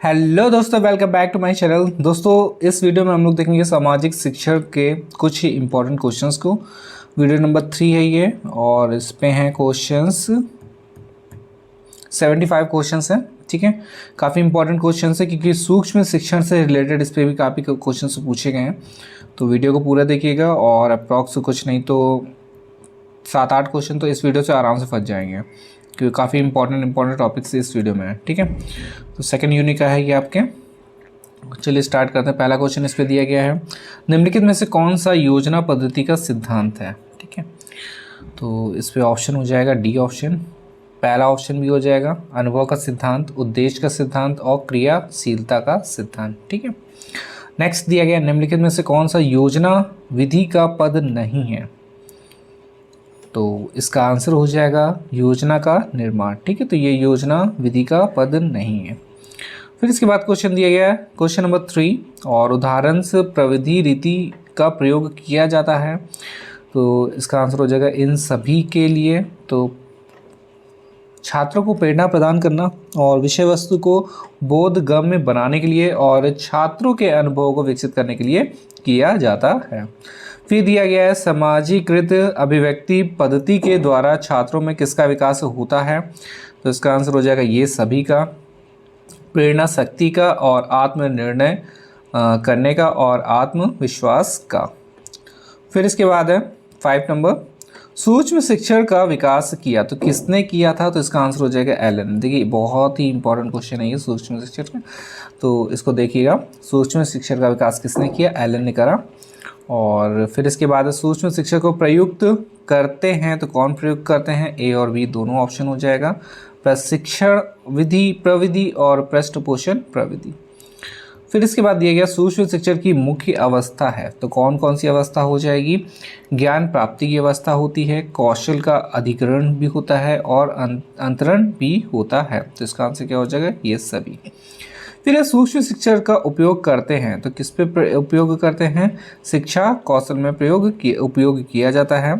Hello दोस्तों, welcome back to my channel. दोस्तों, इस वीडियो में हम लोग देखेंगे सामाजिक शिक्षा के कुछ इंपॉर्टेंट क्वेश्चंस को। वीडियो नंबर 3 है ये, और इस पे हैं क्वेश्चंस 75 क्वेश्चंस हैं। ठीक है, काफ़ी इंपॉर्टेंट क्वेश्चंस है क्योंकि सूक्ष्म शिक्षण से रिलेटेड इस पर भी काफ़ी क्वेश्चंस पूछे गए हैं। तो वीडियो को पूरा देखिएगा, और अप्रॉक्स कुछ नहीं तो 7-8 क्वेश्चन तो इस वीडियो से आराम से फंस जाएंगे, क्योंकि काफ़ी इंपॉर्टेंट टॉपिक्स इस वीडियो में है। ठीक है, तो सेकंड यूनिट का है ये आपके। चलिए स्टार्ट करते हैं। पहला क्वेश्चन इस पे दिया गया है, निम्नलिखित में से कौन सा योजना पद्धति का सिद्धांत है। ठीक है, तो इस पे ऑप्शन हो जाएगा डी ऑप्शन। पहला ऑप्शन भी हो जाएगा अनुभव का सिद्धांत, उद्देश्य का सिद्धांत और क्रियाशीलता का सिद्धांत। ठीक है, नेक्स्ट दिया गया, निम्नलिखित में से कौन सा योजना विधि का पद नहीं है। तो इसका आंसर हो जाएगा योजना का निर्माण। ठीक है, तो ये योजना विधि का पद नहीं है। फिर इसके बाद क्वेश्चन दिया गया है क्वेश्चन नंबर 3, और उदाहरण से प्रविधि रीति का प्रयोग किया जाता है। तो इसका आंसर हो जाएगा इन सभी के लिए। तो छात्रों को प्रेरणा प्रदान करना और विषय वस्तु को बोधगम्य बनाने के लिए और छात्रों के अनुभवों को विकसित करने के लिए किया जाता है। फिर दिया गया है समाजीकृत अभिव्यक्ति पद्धति के द्वारा छात्रों में किसका विकास होता है। तो इसका आंसर हो जाएगा ये सभी का, प्रेरणा शक्ति का और आत्मनिर्णय करने का और आत्मविश्वास का। फिर इसके बाद है 5 नंबर, सूक्ष्म शिक्षण का विकास किया तो किसने किया था। तो इसका आंसर हो जाएगा एलन। देखिए बहुत ही इंपॉर्टेंट क्वेश्चन है ये सूक्ष्म शिक्षण का, तो इसको देखिएगा। सूक्ष्म शिक्षण का विकास किसने किया, एलन ने करा। और फिर इसके बाद सूक्ष्म शिक्षा को प्रयुक्त करते हैं तो कौन प्रयुक्त करते हैं, ए और बी दोनों ऑप्शन हो जाएगा। प्रशिक्षण विधि प्रविधि और पृष्ठपोषण प्रविधि। फिर इसके बाद दिया गया सूक्ष्म शिक्षण की मुख्य अवस्था है तो कौन कौन सी अवस्था हो जाएगी, ज्ञान प्राप्ति की अवस्था होती है, कौशल का अधिग्रहण भी होता है और अंतरण भी होता है। तो इसका आंसर क्या हो जाएगा, ये सभी। फिर सूक्ष्म शिक्षण का उपयोग करते हैं तो किस पे उपयोग करते हैं, शिक्षा कौशल में उपयोग किया जाता है।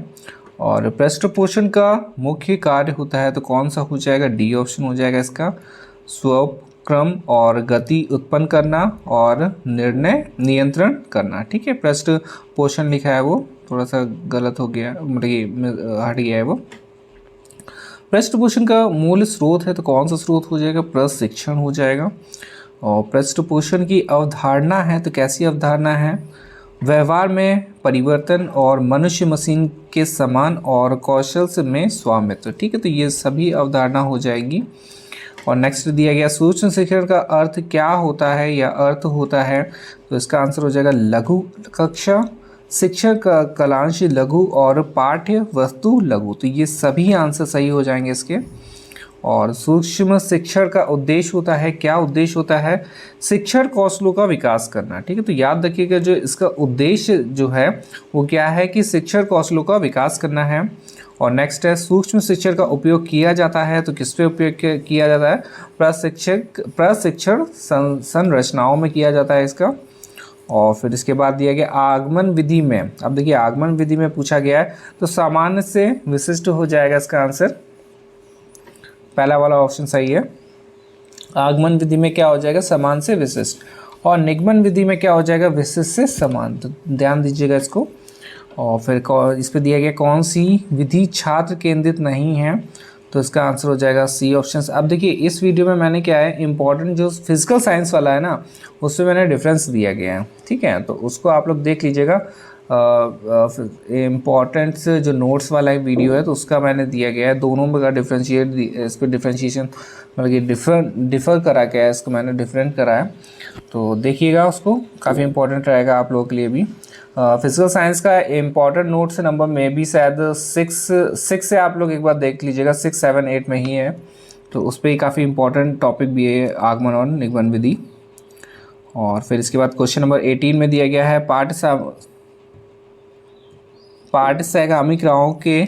और पृष्ठपोषण का मुख्य कार्य होता है तो कौन सा हो जाएगा, डी ऑप्शन हो जाएगा इसका, स्वक्रम और गति उत्पन्न करना और निर्णय नियंत्रण करना। ठीक है, पृष्ठपोषण लिखा है वो थोड़ा सा गलत हो गया, मतलब हट गया है वो। पृष्ठपोषण का मूल स्रोत है तो कौन सा स्रोत हो जाएगा, प्रशिक्षण हो जाएगा। और पृष्ठपोषण की अवधारणा है तो कैसी अवधारणा है, व्यवहार में परिवर्तन और मनुष्य मशीन के समान और कौशल में स्वामित्व। ठीक है, तो ये सभी अवधारणा हो जाएगी। और नेक्स्ट दिया गया सूक्ष्म शिक्षण का अर्थ क्या होता है या अर्थ होता है। तो इसका आंसर हो जाएगा लघु कक्षा, शिक्षण का कलांश लघु और पाठ्य वस्तु लघु। तो ये सभी आंसर सही हो जाएंगे इसके। और सूक्ष्म शिक्षण का उद्देश्य होता है, क्या उद्देश्य होता है, शिक्षण कौशलों का विकास करना। ठीक है, तो याद रखिएगा जो इसका उद्देश्य जो है वो क्या है कि शिक्षण कौशलों का विकास करना है। और नेक्स्ट है सूक्ष्म शिक्षण का उपयोग किया जाता है तो किस पे उपयोग किया जाता है, प्रशिक्षण संरचनाओं में किया जाता है इसका। और फिर इसके बाद दिया गया आगमन विधि में। अब देखिए आगमन विधि में पूछा गया है तो सामान्य से विशिष्ट हो जाएगा इसका आंसर, पहला वाला ऑप्शन सही है। आगमन विधि में क्या हो जाएगा, समान से विशिष्ट। और निगमन विधि में क्या हो जाएगा, विशिष्ट से समान। तो ध्यान दीजिएगा इसको। और फिर इस पे दिया गया कौन सी विधि छात्र केंद्रित नहीं है। तो इसका आंसर हो जाएगा सी ऑप्शन। अब देखिए इस वीडियो में मैंने क्या है, इंपॉर्टेंट जो फिजिकल साइंस वाला है ना उसमें मैंने डिफरेंस दिया गया है। ठीक है, तो उसको आप लोग देख लीजिएगा। इम्पॉर्टेंट जो नोट्स वाला एक वीडियो है तो उसका मैंने दिया गया है, दोनों में का डिफ्रेंशिएट, इस पर डिफ्रेंशिएशन मतलब कि डिफ़र करा गया है, इसको मैंने डिफरेंट करा है। तो देखिएगा उसको, काफ़ी इंपॉर्टेंट रहेगा आप लोगों के लिए भी। फिजिकल साइंस का इम्पॉर्टेंट नोट्स नंबर में भी शायद 6 से आप लोग एक बार देख लीजिएगा, 6, 7, 8 में ही है। तो उस पर ही काफ़ी इंपॉर्टेंट टॉपिक भी है, आगमन और निगमन विधि। और फिर इसके बाद क्वेश्चन नंबर 18 में दिया गया है पाठ्यसहगामी क्रियाओं के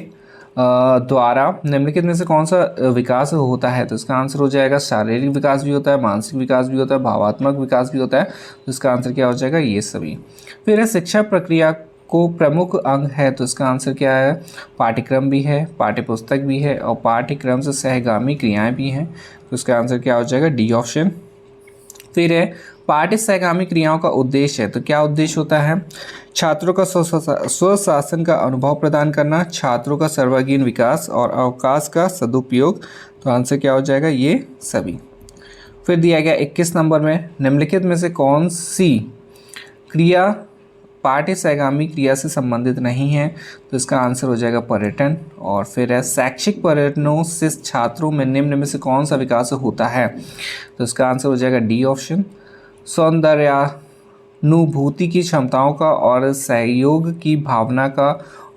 द्वारा निम्नलिखित में से कौन सा विकास होता है। तो इसका आंसर हो जाएगा शारीरिक विकास भी होता है, मानसिक विकास भी होता है, भावात्मक विकास भी होता है। तो इसका आंसर क्या हो जाएगा, ये सभी। फिर है शिक्षा प्रक्रिया को प्रमुख अंग है तो इसका आंसर क्या है, पाठ्यक्रम भी है, पाठ्यपुस्तक भी है और पाठ्यक्रम से सहगामी क्रियाएं भी हैं। तो इसका आंसर क्या हो जाएगा, डी ऑप्शन। फिर है पाठ्य सहगामी क्रियाओं का उद्देश्य है, तो क्या उद्देश्य होता है? छात्रों का स्वशासन का अनुभव प्रदान करना, छात्रों का सर्वांगीण विकास और अवकाश का सदुपयोग। तो आंसर क्या हो जाएगा? ये सभी। फिर दिया गया 21 नंबर में, निम्नलिखित में से कौन सी क्रिया पाठ्य सहगामी क्रिया से संबंधित नहीं है? तो इसका आंसर हो जाएगा पर्यटन। और फिर है शैक्षिक पर्यटनों से छात्रों में निम्न में से कौन सा विकास होता है? तो इसका आंसर हो जाएगा डी ऑप्शन, सौंदर्यानुभूति की क्षमताओं का और सहयोग की भावना का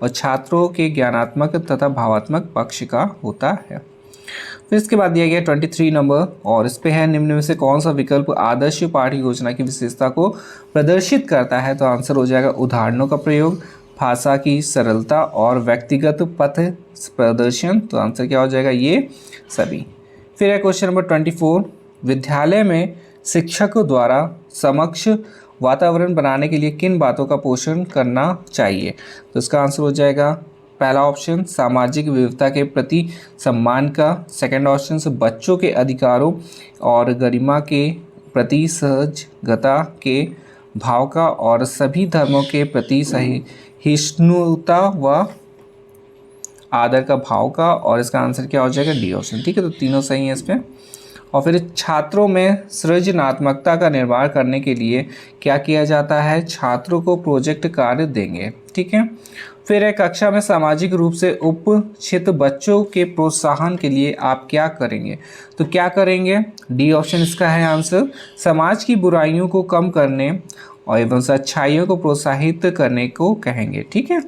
और छात्रों के ज्ञानात्मक तथा भावात्मक पक्ष का होता है। फिर इसके बाद दिया गया 23 नंबर, और इस पे है निम्न में से कौन सा विकल्प आदर्श पाठ्य योजना की विशेषता को प्रदर्शित करता है? तो आंसर हो जाएगा उदाहरणों का प्रयोग, भाषा की सरलता और व्यक्तिगत पथ प्रदर्शन। तो आंसर क्या हो जाएगा? ये सभी। फिर है क्वेश्चन नंबर 24, विद्यालय में शिक्षकों द्वारा समक्ष वातावरण बनाने के लिए किन बातों का पोषण करना चाहिए? तो इसका आंसर हो जाएगा पहला ऑप्शन सामाजिक विविधता के प्रति सम्मान का, सेकंड ऑप्शन से बच्चों के अधिकारों और गरिमा के प्रति सहजता के भाव का, और सभी धर्मों के प्रति सहिष्णुता व आदर का भाव का। और इसका आंसर क्या हो जाएगा? D option. ठीक है, तो तीनों सही है इस पर। और फिर छात्रों में सृजनात्मकता का निर्माण करने के लिए क्या किया जाता है? छात्रों को प्रोजेक्ट कार्य देंगे। ठीक है। फिर है कक्षा में सामाजिक रूप से उपस्थित बच्चों के प्रोत्साहन के लिए आप क्या करेंगे? तो क्या करेंगे? डी ऑप्शन इसका है आंसर, समाज की बुराइयों को कम करने और एवं अच्छाइयों को प्रोत्साहित करने को कहेंगे। ठीक है।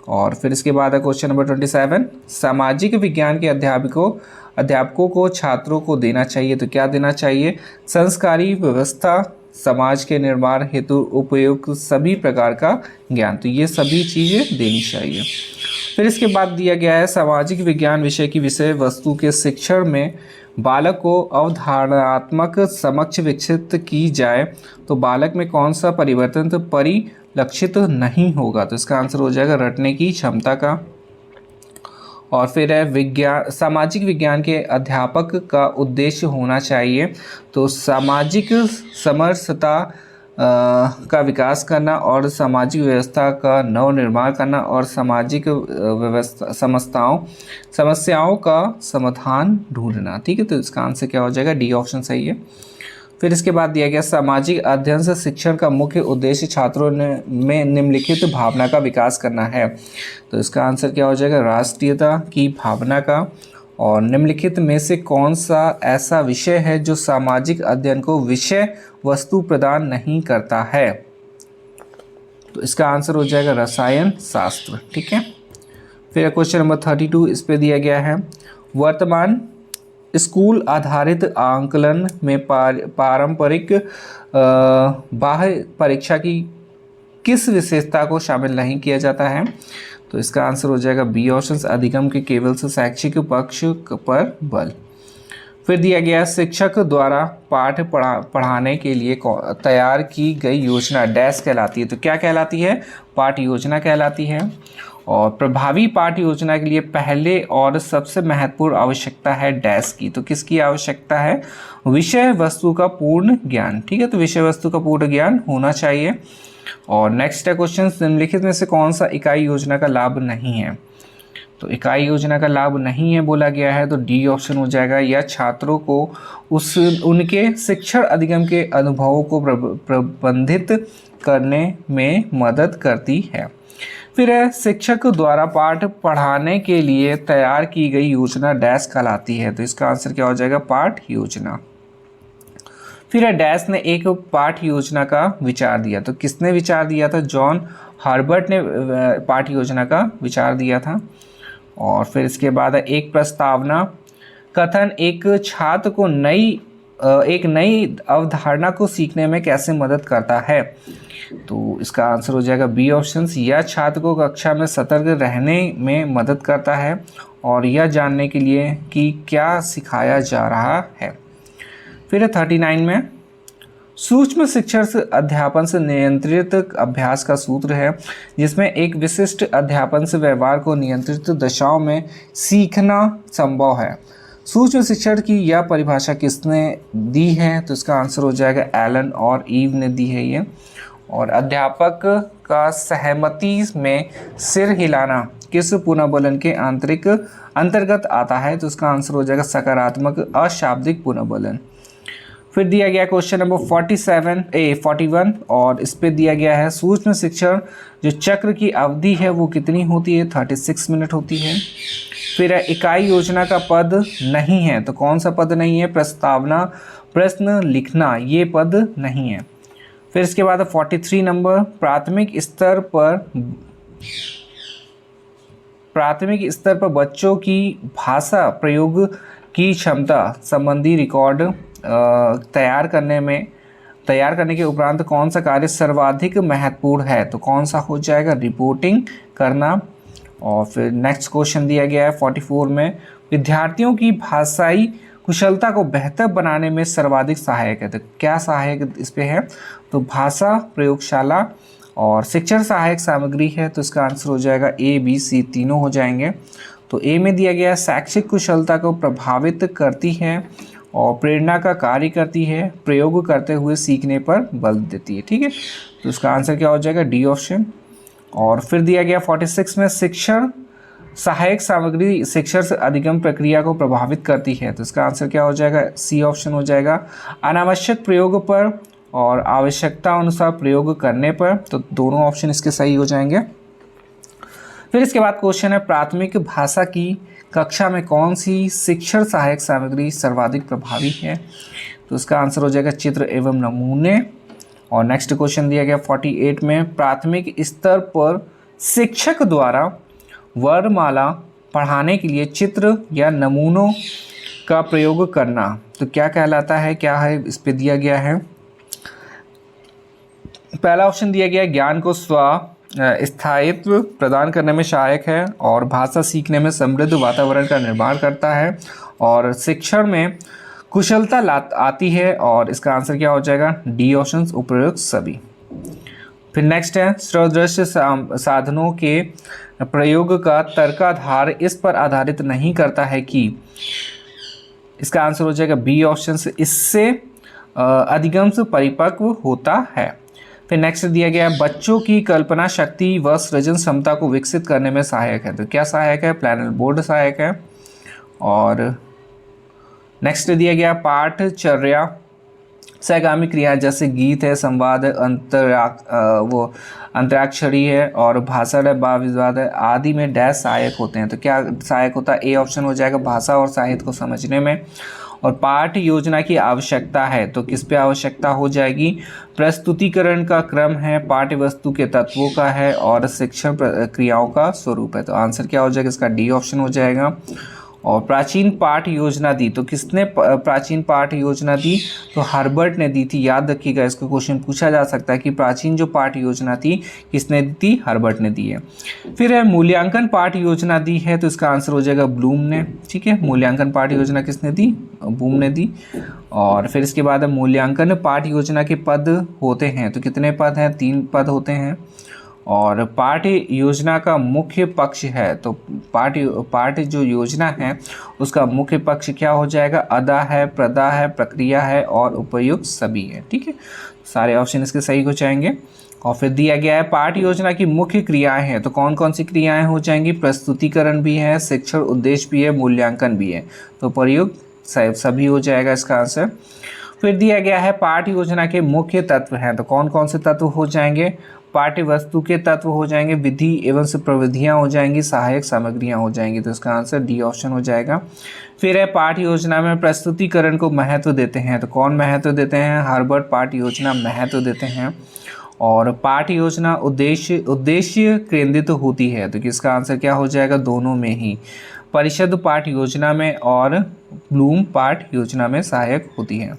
और फिर इसके बाद है क्वेश्चन नंबर 27, सामाजिक विज्ञान के अध्यापकों को छात्रों को देना चाहिए। तो क्या देना चाहिए? संस्कारी व्यवस्था, समाज के निर्माण हेतु उपयुक्त सभी प्रकार का ज्ञान। तो ये सभी चीज़ें देनी चाहिए। फिर इसके बाद दिया गया है सामाजिक विज्ञान विषय की विषय वस्तु के शिक्षण में बालक को अवधारणात्मक समक्ष विकसित की जाए तो बालक में कौन सा परिवर्तन परिलक्षित नहीं होगा? तो इसका आंसर हो जाएगा रटने की क्षमता का। और फिर है सामाजिक विज्ञान के अध्यापक का उद्देश्य होना चाहिए, तो सामाजिक समरसता का विकास करना और सामाजिक व्यवस्था का नवनिर्माण करना और सामाजिक समस्याओं का समाधान ढूंढना। ठीक है, तो इसका आंसर क्या हो जाएगा? डी ऑप्शन सही है। फिर इसके बाद दिया गया सामाजिक अध्ययन से शिक्षण का मुख्य उद्देश्य छात्रों में निम्नलिखित भावना का विकास करना है। तो इसका आंसर क्या हो जाएगा? राष्ट्रीयता की भावना का। और निम्नलिखित में से कौन सा ऐसा विषय है जो सामाजिक अध्ययन को विषय वस्तु प्रदान नहीं करता है? तो इसका आंसर हो जाएगा रसायन शास्त्र। ठीक है। फिर क्वेश्चन नंबर 32, इस पे दिया गया है वर्तमान स्कूल आधारित आंकलन में पारंपरिक बाह्य परीक्षा की किस विशेषता को शामिल नहीं किया जाता है? तो इसका आंसर हो जाएगा बी ऑप्शन, अधिगम के केवल से शैक्षिक पक्ष पर बल। फिर दिया गया शिक्षक द्वारा पाठ पढ़ाने के लिए तैयार की गई योजना डैश कहलाती है। तो क्या कहलाती है? पाठ योजना कहलाती है। और प्रभावी पाठ योजना के लिए पहले और सबसे महत्वपूर्ण आवश्यकता है डैश की। तो किसकी आवश्यकता है? विषय वस्तु का पूर्ण ज्ञान। ठीक है, तो विषय वस्तु का पूर्ण ज्ञान होना चाहिए। और नेक्स्ट है क्वेश्चन, निम्नलिखित में से कौन सा इकाई योजना का लाभ नहीं है? तो इकाई योजना का लाभ नहीं है बोला गया है, तो डी ऑप्शन हो जाएगा। या छात्रों को उनके शिक्षण अधिगम के अनुभवों को प्रबंधित करने में मदद करती है। फिर है शिक्षक द्वारा पाठ पढ़ाने के लिए तैयार की गई योजना डैश कहलाती है। तो इसका आंसर क्या हो जाएगा? पाठ योजना। फिर है डैश ने एक पाठ योजना का विचार दिया। तो किसने विचार दिया था? जॉन हर्बर्ट ने पाठ योजना का विचार दिया था। और फिर इसके बाद है एक प्रस्तावना कथन एक छात्र को एक नई अवधारणा को सीखने में कैसे मदद करता है? तो इसका आंसर हो जाएगा बी ऑप्शन, यह छात्र को कक्षा में सतर्क रहने में मदद करता है और यह जानने के लिए कि क्या सिखाया जा रहा है। फिर 39 में सूक्ष्म शिक्षण से अध्यापन से नियंत्रित अभ्यास का सूत्र है, जिसमें एक विशिष्ट अध्यापन से व्यवहार को नियंत्रित दशाओं में सीखना संभव है। सूक्ष्म शिक्षण की यह परिभाषा किसने दी है? तो इसका आंसर हो जाएगा एलन और ईव ने दी है ये। और अध्यापक का सहमति में सिर हिलाना किस पुनर्बलन के अंतर्गत आता है? तो इसका आंसर हो जाएगा सकारात्मक अशाब्दिक पुनर्बलन। फिर दिया गया क्वेश्चन नंबर 41 और इस पे दिया गया है सूक्ष्म शिक्षण जो चक्र की अवधि है वो कितनी होती है? 36 मिनट होती है। फिर इकाई योजना का पद नहीं है, तो कौन सा पद नहीं है? प्रस्तावना, प्रश्न लिखना, ये पद नहीं है। फिर इसके बाद 43 नंबर, प्राथमिक स्तर पर बच्चों की भाषा प्रयोग की क्षमता संबंधी रिकॉर्ड तैयार करने के उपरांत कौन सा कार्य सर्वाधिक महत्वपूर्ण है? तो कौन सा हो जाएगा? रिपोर्टिंग करना। और फिर नेक्स्ट क्वेश्चन दिया गया है 44 में, विद्यार्थियों की भाषाई कुशलता को बेहतर बनाने में सर्वाधिक सहायक है। तो क्या सहायक इस पे है? तो भाषा प्रयोगशाला और शिक्षण सहायक सामग्री है। तो इसका आंसर हो जाएगा ए, बी, सी तीनों हो जाएंगे। तो ए में दिया गया शैक्षिक कुशलता को प्रभावित करती है और प्रेरणा का कार्य करती है, प्रयोग करते हुए सीखने पर बल देती है। ठीक है, तो इसका आंसर क्या हो जाएगा? D option. और फिर दिया गया 46 में, शिक्षण सहायक सामग्री शिक्षण से अधिगम प्रक्रिया को प्रभावित करती है। तो इसका आंसर क्या हो जाएगा? सी ऑप्शन हो जाएगा। अनावश्यक प्रयोग पर और आवश्यकता अनुसार प्रयोग करने पर, तो दोनों ऑप्शन इसके सही हो जाएंगे। फिर इसके बाद क्वेश्चन है, प्राथमिक भाषा की कक्षा में कौन सी शिक्षण सहायक सामग्री सर्वाधिक प्रभावी है? तो इसका आंसर हो जाएगा चित्र एवं नमूने। और नेक्स्ट क्वेश्चन दिया गया 48 में, प्राथमिक स्तर पर शिक्षक द्वारा वर्णमाला पढ़ाने के लिए चित्र या नमूनों का प्रयोग करना तो क्या कहलाता है? क्या है इस पे दिया गया है? पहला ऑप्शन दिया गया ज्ञान को स्थायित्व प्रदान करने में सहायक है और भाषा सीखने में समृद्ध वातावरण का निर्माण करता है और शिक्षण में कुशलता आती है। और इसका आंसर क्या हो जाएगा? डी ऑप्शन, उपयुक्त सभी। फिर नेक्स्ट है, श्रवदृश्य साधनों के प्रयोग का तर्काधार इस पर आधारित नहीं करता है कि, इसका आंसर हो जाएगा बी ऑप्शन, इससे अधिगम से परिपक्व होता है। फिर नेक्स्ट दिया गया है, बच्चों की कल्पना शक्ति व सृजन क्षमता को विकसित करने में सहायक है। तो क्या सहायक है? प्लानर बोर्ड सहायक है। और नेक्स्ट दिया गया पाठचर्या सहगामी क्रिया जैसे गीत है, संवाद है, अंतराक्षरी है और भाषण है, वाद है आदि में डैश सहायक होते हैं। तो क्या सहायक होता है? ए ऑप्शन हो जाएगा, भाषा और साहित्य को समझने में। और पाठ योजना की आवश्यकता है तो किस पे आवश्यकता हो जाएगी? प्रस्तुतिकरण का क्रम है, पाठ्य वस्तु के तत्वों का है और शिक्षण क्रियाओं का स्वरूप है। तो आंसर क्या हो जाएगा? इसका डी ऑप्शन हो जाएगा। और प्राचीन पाठ योजना दी तो किसने प्राचीन पाठ योजना दी? तो हर्बर्ट ने दी थी। याद रखिएगा, इसको क्वेश्चन पूछा जा सकता है कि प्राचीन जो पाठ योजना थी किसने दी थी? हर्बर्ट ने दी है। फिर है मूल्यांकन पाठ योजना दी है तो इसका आंसर हो जाएगा ब्लूम ने। ठीक है, मूल्यांकन पाठ योजना किसने दी? ब्लूम ने दी। और फिर इसके बाद मूल्यांकन पाठ योजना के पद होते हैं तो कितने पद हैं? 3 पद होते हैं। और पाठ्य योजना का मुख्य पक्ष है तो पाठ्य जो योजना है उसका मुख्य पक्ष क्या हो जाएगा? अदा है, प्रदा है, प्रक्रिया है और उपयुक्त सभी है। ठीक है, सारे ऑप्शन इसके सही हो जाएंगे। और फिर दिया गया है पाठ्य योजना की मुख्य क्रियाएं हैं तो कौन कौन सी क्रियाएं हो जाएंगी? प्रस्तुतिकरण भी है, शिक्षण उद्देश्य भी है, मूल्यांकन भी है। तो प्रयुक्त सभी हो जाएगा इसका आंसर। फिर दिया गया है पाठ्य योजना के मुख्य तत्व हैं तो कौन कौन से तत्व हो जाएंगे? पाठ्य वस्तु के तत्व हो जाएंगे, विधि एवं प्रविधियां हो जाएंगी, सहायक सामग्रियां हो जाएंगी। तो इसका आंसर डी ऑप्शन हो जाएगा। फिर है पाठ्य योजना में प्रस्तुतिकरण को महत्व देते हैं तो कौन महत्व देते हैं? हर्बर्ट पाठ्य योजना महत्व देते हैं। और पाठ्य योजना उद्देश्य केंद्रित होती है तो किसका आंसर क्या हो जाएगा? दोनों में ही, परिषद पाठ्य योजना में और ब्लूम पाठ्य योजना में सहायक होती है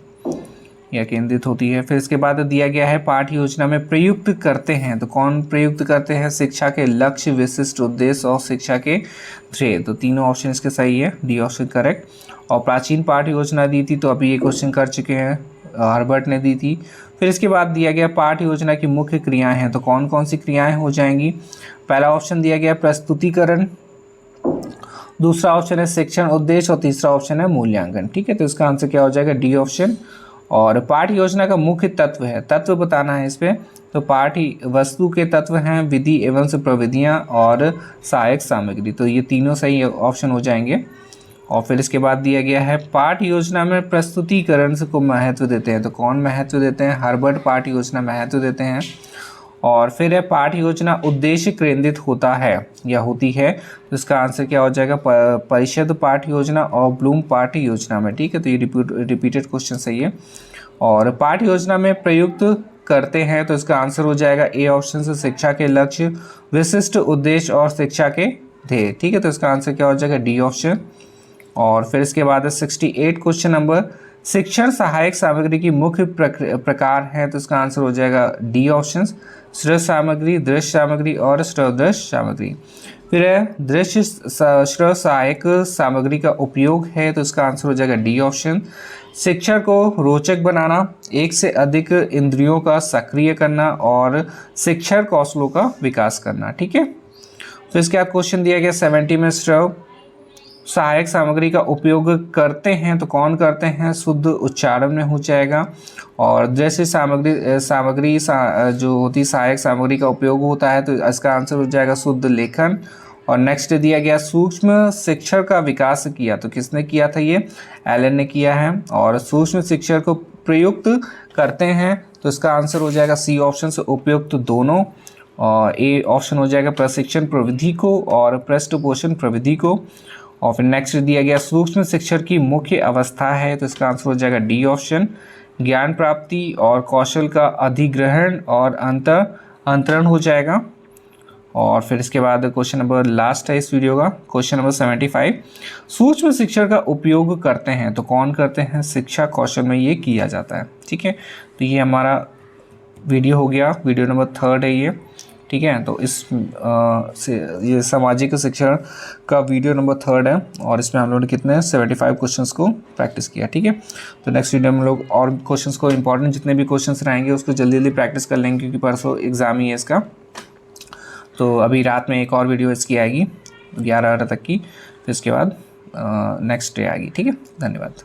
या केंद्रित होती है। फिर इसके बाद दिया गया है पाठ्य योजना में प्रयुक्त करते हैं तो कौन प्रयुक्त करते हैं? शिक्षा के लक्ष्य, विशिष्ट उद्देश्य और शिक्षा के ध्येय। तो तीनों ऑप्शन इसके सही है, डी ऑप्शन करेक्ट। और प्राचीन पाठ्य योजना दी थी तो अभी ये क्वेश्चन कर चुके हैं, हर्बर्ट ने दी थी। फिर इसके बाद दिया गया पाठ्य योजना की मुख्य क्रियाएं हैं तो कौन कौन सी क्रियाएं हो जाएंगी? पहला ऑप्शन दिया गया प्रस्तुतिकरण, दूसरा ऑप्शन है शिक्षण उद्देश्य और तीसरा ऑप्शन है मूल्यांकन। ठीक है, तो इसका आंसर क्या हो जाएगा, डी ऑप्शन। और पाठ्य योजना का मुख्य तत्व है, तत्व बताना है इस पे, तो पाठ्य वस्तु के तत्व हैं विधि एवं प्रविधियां और सहायक सामग्री, तो ये तीनों सही ऑप्शन हो जाएंगे। और फिर इसके बाद दिया गया है पाठ्य योजना में प्रस्तुतिकरण को महत्व देते हैं, तो कौन महत्व देते हैं, हर्बर्ट पाठ्य योजना महत्व देते हैं। और फिर है पाठ्य योजना उद्देश्य केंद्रित होता है या होती है, तो इसका आंसर क्या हो जाएगा, परिषद पाठ्य योजना और ब्लूम पाठ्य योजना में। ठीक है, तो ये रिपीटेड क्वेश्चन सही है। और पाठ्य योजना में प्रयुक्त करते हैं, तो इसका आंसर हो जाएगा ए ऑप्शन से, शिक्षा के लक्ष्य, विशिष्ट उद्देश्य और शिक्षा के ध्येय। ठीक है, तो इसका आंसर क्या हो जाएगा, डी ऑप्शन। और फिर इसके बाद है 68 क्वेश्चन नंबर, शिक्षण सहायक सामग्री की मुख्य प्रकार है, तो इसका आंसर हो जाएगा डी ऑप्शन, श्रव्य सामग्री, दृश्य सामग्री और श्रव्यदृश्य सामग्री। फिर है दृश्य श्रव्य सहायक सामग्री का उपयोग है, तो इसका आंसर हो जाएगा डी ऑप्शन। शिक्षण को रोचक बनाना, एक से अधिक इंद्रियों का सक्रिय करना और शिक्षण कौशलों का विकास करना। ठीक है, तो इसके बाद क्वेश्चन दिया गया 70 में, श्रव्य सहायक सामग्री का उपयोग करते हैं, तो कौन करते हैं, शुद्ध उच्चारण में हो जाएगा। और दृश्य सामग्री जो होती सहायक सामग्री का उपयोग होता है, तो इसका आंसर हो जाएगा शुद्ध लेखन। और नेक्स्ट दिया गया सूक्ष्म शिक्षण का विकास किया, तो किसने किया था, ये एलन ने किया है। और सूक्ष्म शिक्षण को प्रयुक्त करते हैं, तो इसका आंसर हो जाएगा सी ऑप्शन से, उपयुक्त दोनों। और ए ऑप्शन हो जाएगा प्रशिक्षण प्रविधि को और पृष्ठपोषण प्रविधि को। और फिर नेक्स्ट दिया गया सूक्ष्म शिक्षण की मुख्य अवस्था है, तो इसका आंसर हो जाएगा डी ऑप्शन, ज्ञान प्राप्ति और कौशल का अधिग्रहण और अंतरण हो जाएगा। और फिर इसके बाद क्वेश्चन नंबर लास्ट है इस वीडियो का, क्वेश्चन नंबर 75, सूक्ष्म शिक्षण का उपयोग करते हैं, तो कौन करते हैं, शिक्षा कौशल में ये किया जाता है। ठीक है, तो ये हमारा वीडियो हो गया, वीडियो नंबर 3 है ये। ठीक है, तो ये सामाजिक शिक्षण का वीडियो नंबर 3 है और इसमें हम लोगों ने कितने 75 क्वेश्चंस को प्रैक्टिस किया। ठीक है, तो नेक्स्ट वीडियो में हम लोग और क्वेश्चंस को, इंपॉर्टेंट जितने भी क्वेश्चंस रहेंगे उसको जल्दी जल्दी प्रैक्टिस कर लेंगे, क्योंकि परसों एग्ज़ाम ही है इसका। तो अभी रात में एक और वीडियो इसकी आएगी 11 तक की, फिर इसके बाद नेक्स्ट डे आएगी। ठीक है, धन्यवाद।